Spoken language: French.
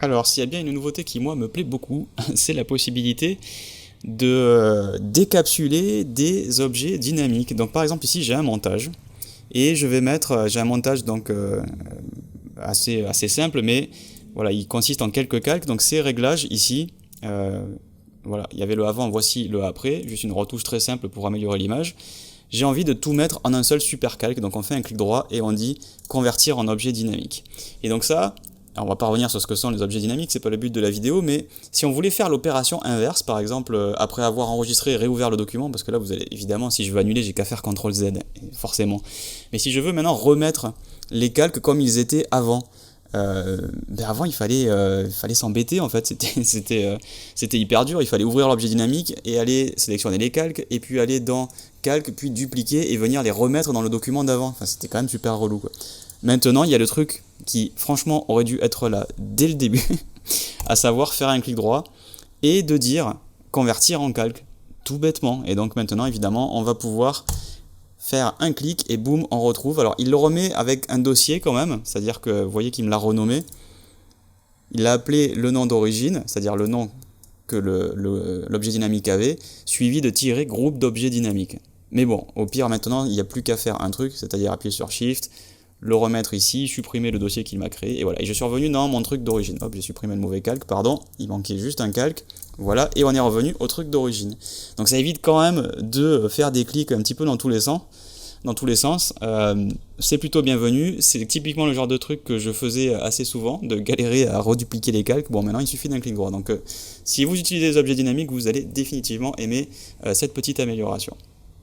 Alors, s'il y a bien une nouveauté qui, moi, me plaît beaucoup, c'est la possibilité de décapsuler des objets dynamiques. Donc, par exemple, ici, j'ai un montage. Et je vais mettre, j'ai un montage donc assez simple, mais voilà, il consiste en quelques calques. Donc, ces réglages ici, euh, voilà, il y avait le avant, voici le après. Juste une retouche très simple pour améliorer l'image. J'ai envie de tout mettre en un seul super calque. Donc, on fait un clic droit et on dit convertir en objet dynamique. Et donc, ça. Alors on va pas revenir sur ce que sont les objets dynamiques, c'est pas le but de la vidéo, mais si on voulait faire l'opération inverse, par exemple, après avoir enregistré et réouvert le document, parce que là vous allez évidemment, si je veux annuler, j'ai qu'à faire CTRL Z, forcément. Mais si je veux maintenant remettre les calques comme ils étaient avant, avant il fallait s'embêter en fait, c'était hyper dur, il fallait ouvrir l'objet dynamique et aller sélectionner les calques, et puis aller dans calque, puis dupliquer et venir les remettre dans le document d'avant. Enfin c'était quand même super relou quoi. Maintenant, il y a le truc qui, franchement, aurait dû être là dès le début, à savoir faire un clic droit et de dire convertir en calque, tout bêtement. Et donc maintenant, évidemment, on va pouvoir faire un clic et boum, on retrouve. Alors, il le remet avec un dossier quand même, c'est-à-dire que vous voyez qu'il me l'a renommé. Il l'a appelé le nom d'origine, c'est-à-dire le nom que l'objet dynamique avait, suivi de tirer groupe d'objets dynamiques. Mais bon, au pire, maintenant, il n'y a plus qu'à faire un truc, c'est-à-dire appuyer sur Shift, le remettre ici, supprimer le dossier qu'il m'a créé, et voilà. Et je suis revenu dans mon truc d'origine. Hop, j'ai supprimé le mauvais calque, pardon, il manquait juste un calque, voilà, et on est revenu au truc d'origine. Donc ça évite quand même de faire des clics un petit peu dans tous les sens. C'est plutôt bienvenu, c'est typiquement le genre de truc que je faisais assez souvent, de galérer à redupliquer les calques. Bon, maintenant il suffit d'un clic droit. Donc si vous utilisez des objets dynamiques, vous allez définitivement aimer cette petite amélioration.